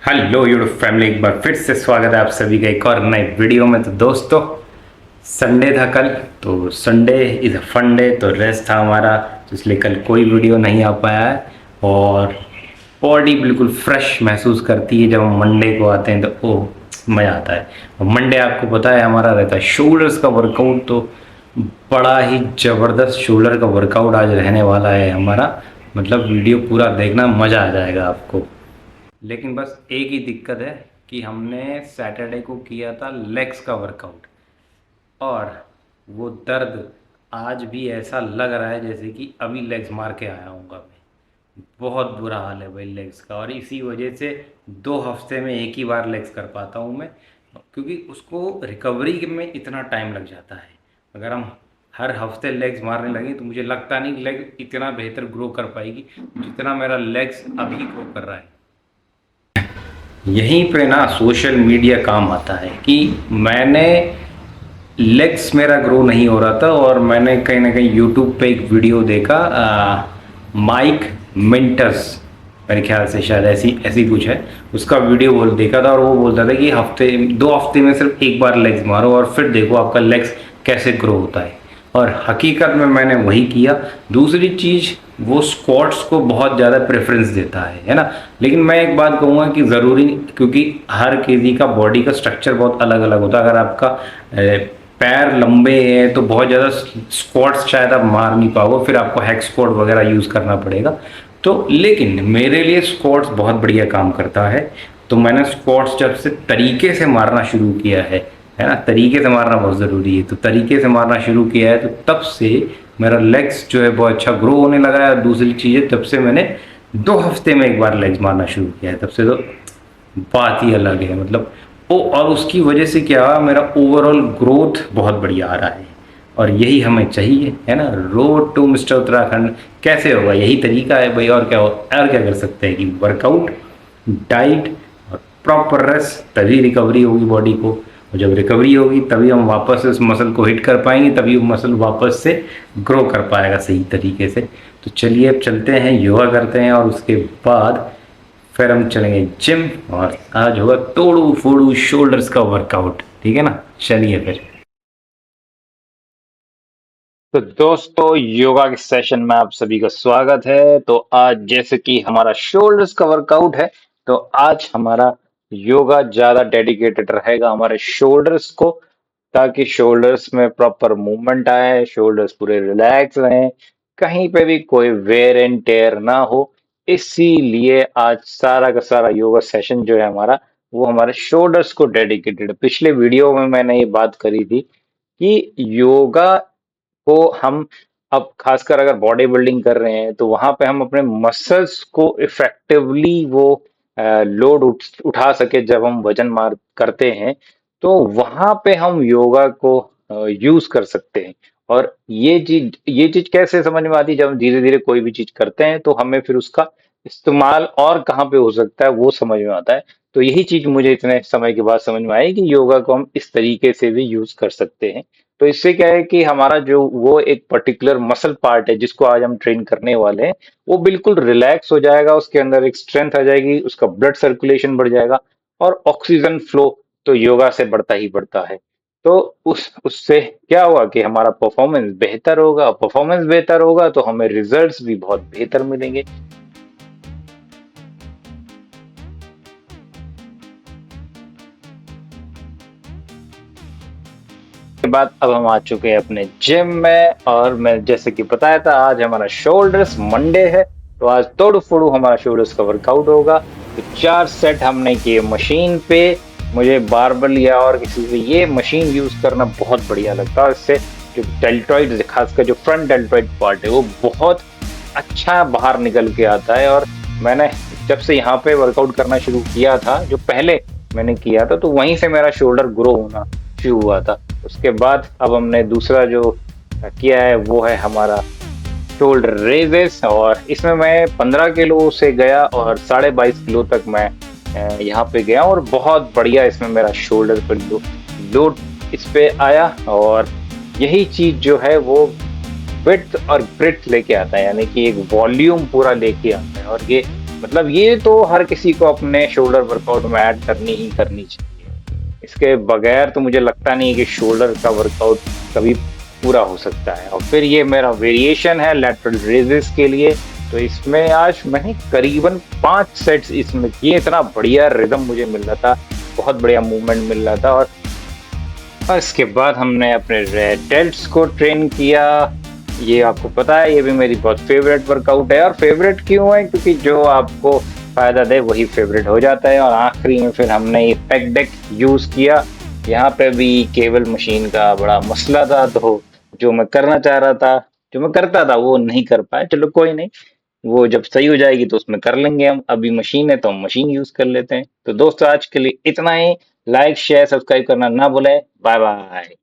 Hello YouTube family, एक बार फिर से स्वागत है आप सभी का एक और नए वीडियो में। तो दोस्तों, संडे था कल, तो Sunday is a fun day, तो रेस्ट था हमारा, तो इसलिए कल कोई वीडियो नहीं आ पाया है। और बॉडी बिल्कुल फ्रेश महसूस करती है जब हम मंडे को आते हैं, तो ओह मज़ा आता है। और मंडे आपको पता है हमारा रहता है शोल्डर्स का वर्कआउट, तो बड़ा ही ज़बरदस्त शोल्डर का वर्कआउट आज रहने वाला है हमारा। मतलब वीडियो पूरा देखना, मज़ा आ जाएगा आपको। लेकिन बस एक ही दिक्कत है कि हमने सैटरडे को किया था लेग्स का वर्कआउट, और वो दर्द आज भी ऐसा लग रहा है जैसे कि अभी लेग्स मार के आया हूँगा मैं। बहुत बुरा हाल है भाई लेग्स का, और इसी वजह से 2 हफ्ते में एक ही बार लेग्स कर पाता हूँ मैं, क्योंकि उसको रिकवरी में इतना टाइम लग जाता है। अगर हम हर हफ्ते लेग्स मारने लगे तो मुझे लगता नहीं लेग इतना बेहतर ग्रो कर पाएगी जितना मेरा लेग्स अभी ग्रो कर रहा है। यहीं पे ना सोशल मीडिया काम आता है कि मैंने लेग्स मेरा ग्रो नहीं हो रहा था, और मैंने कहीं ना कहीं यूट्यूब पे एक वीडियो देखा, माइक मिंटस, मेरे ख्याल से शायद ऐसी ऐसी कुछ है, उसका वीडियो बोल देखा था, और वो बोलता था कि 2 हफ्ते में सिर्फ एक बार लेग्स मारो और फिर देखो आपका लेग्स कैसे ग्रो होता है। और हकीकत में मैंने वही किया। दूसरी चीज़, वो स्क्वाट्स को बहुत ज़्यादा प्रेफरेंस देता है ना। लेकिन मैं एक बात कहूँगा कि ज़रूरी, क्योंकि हर किसी का बॉडी का स्ट्रक्चर बहुत अलग अलग होता है। अगर आपका पैर लंबे हैं तो बहुत ज़्यादा स्क्वाट्स शायद आप मार नहीं पाओगे, फिर आपको हैक स्क्वाट वगैरह यूज़ करना पड़ेगा। तो लेकिन मेरे लिए स्क्वाट्स बहुत बढ़िया काम करता है। तो मैंने स्क्वाट्स जब से तरीके से मारना शुरू किया है ना, तरीके से मारना बहुत ज़रूरी है, तो तरीके से मारना शुरू किया है, तो तब से मेरा लेग्स जो है बहुत अच्छा ग्रो होने लगा है। और दूसरी चीज़ है, तब से मैंने 2 हफ्ते में एक बार लेग्स मारना शुरू किया है, तब से तो बात ही अलग है। मतलब ओ, और उसकी वजह से क्या, मेरा ओवरऑल ग्रोथ बहुत बढ़िया आ रहा है। और यही हमें चाहिए, है ना। रोड टू मिस्टर उत्तराखंड कैसे होगा, यही तरीका है भाई। और क्या और क्या कर सकते हैं कि वर्कआउट, डाइट और प्रॉपर रेस्ट, तभी रिकवरी होगी बॉडी को। और जब रिकवरी होगी तभी हम वापस उस मसल को हिट कर पाएंगे, तभी वो मसल वापस से ग्रो कर पाएगा सही तरीके से। तो चलिए अब चलते हैं, योगा करते हैं, और उसके बाद फिर हम चलेंगे जिम, और आज होगा तोड़ू फोड़ू शोल्डर्स का वर्कआउट। ठीक है ना, चलिए फिर। तो दोस्तों, योगा के सेशन में आप सभी का स्वागत है। तो आज जैसे कि हमारा शोल्डर्स का वर्कआउट है, तो आज हमारा योगा ज्यादा डेडिकेटेड रहेगा हमारे शोल्डर्स को, ताकि शोल्डर्स में प्रॉपर मूवमेंट आए, शोल्डर्स पूरे रिलैक्स रहें, कहीं पे भी कोई वेयर एंड टेयर ना हो। इसीलिए आज सारा का सारा योगा सेशन जो है हमारा, वो हमारे शोल्डर्स को डेडिकेटेड है। पिछले वीडियो में मैंने ये बात करी थी कि योगा को हम, अब खासकर अगर बॉडी बिल्डिंग कर रहे हैं, तो वहां पे हम अपने मसल्स को इफेक्टिवली वो लोड उठा सके। जब हम वजन मार करते हैं तो वहां पे हम योगा को यूज कर सकते हैं। और ये चीज कैसे समझ में आती है, जब हम धीरे धीरे कोई भी चीज करते हैं तो हमें फिर उसका इस्तेमाल और कहाँ पे हो सकता है वो समझ में आता है। तो यही चीज मुझे इतने समय के बाद समझ में आई कि योगा को हम इस तरीके से भी यूज कर सकते हैं। तो इससे क्या है कि हमारा जो वो एक पर्टिकुलर मसल पार्ट है जिसको आज हम ट्रेन करने वाले हैं, वो बिल्कुल रिलैक्स हो जाएगा, उसके अंदर एक स्ट्रेंथ आ जाएगी, उसका ब्लड सर्कुलेशन बढ़ जाएगा, और ऑक्सीजन फ्लो तो योगा से बढ़ता ही बढ़ता है। तो उससे क्या हुआ कि हमारा परफॉर्मेंस बेहतर होगा, परफॉर्मेंस बेहतर होगा तो हमें रिजल्ट्स भी बहुत बेहतर मिलेंगे। के बाद अब हम आ चुके हैं अपने जिम में, और मैं जैसे कि बताया था आज हमारा शोल्डर्स मंडे है, तो आज तोड़ फोड़ू हमारा शोल्डर्स का वर्कआउट होगा। तो 4 सेट हमने किए मशीन पे। मुझे बारबल या और किसी से ये मशीन यूज करना बहुत बढ़िया लगता है। इससे जो डेल्टॉइड, खासकर जो फ्रंट डेल्टॉइड पार्ट है, वो बहुत अच्छा बाहर निकल के आता है। और मैंने जब से यहाँ पे वर्कआउट करना शुरू किया था, जो पहले मैंने किया था, तो वहीं से मेरा शोल्डर ग्रो होना शुरू हुआ था। उसके बाद अब हमने दूसरा जो किया है वो है हमारा शोल्डर रेजेस, और इसमें मैं 15 किलो से गया और 22.5 किलो तक मैं यहाँ पे गया, और बहुत बढ़िया इसमें मेरा शोल्डर पर लोड इस पे आया। और यही चीज जो है वो विड्थ और ब्रेड्थ लेके आता है, यानी कि एक वॉल्यूम पूरा लेके आता है। और ये मतलब ये तो हर किसी को अपने शोल्डर वर्कआउट में ऐड करनी ही करनी चाहिए। इसके बगैर तो मुझे लगता नहीं है कि शोल्डर का वर्कआउट कभी पूरा हो सकता है। और फिर ये मेरा वेरिएशन है लैटरल रेजेस के लिए, तो इसमें आज मैंने करीबन 5 सेट्स इसमें किए। इतना बढ़िया रिदम मुझे मिल रहा था, बहुत बढ़िया मूवमेंट मिल रहा था। और इसके बाद हमने अपने डेल्ट्स को ट्रेन किया। ये आपको पता है, ये भी मेरी बहुत फेवरेट वर्कआउट है। और फेवरेट क्यों है? क्योंकि जो आपको फायदा दे वही फेवरेट हो जाता है। और आखिरी में फिर हमने ये पेग डेक यूज किया। यहाँ पे भी केबल मशीन का बड़ा मसला था, तो जो मैं करना चाह रहा था, जो मैं करता था वो नहीं कर पाया। चलो कोई नहीं, वो जब सही हो जाएगी तो उसमें कर लेंगे हम। अभी मशीन है तो हम मशीन यूज कर लेते हैं। तो दोस्तों आज के लिए इतना ही। लाइक शेयर सब्सक्राइब करना ना भूलें। Bye bye.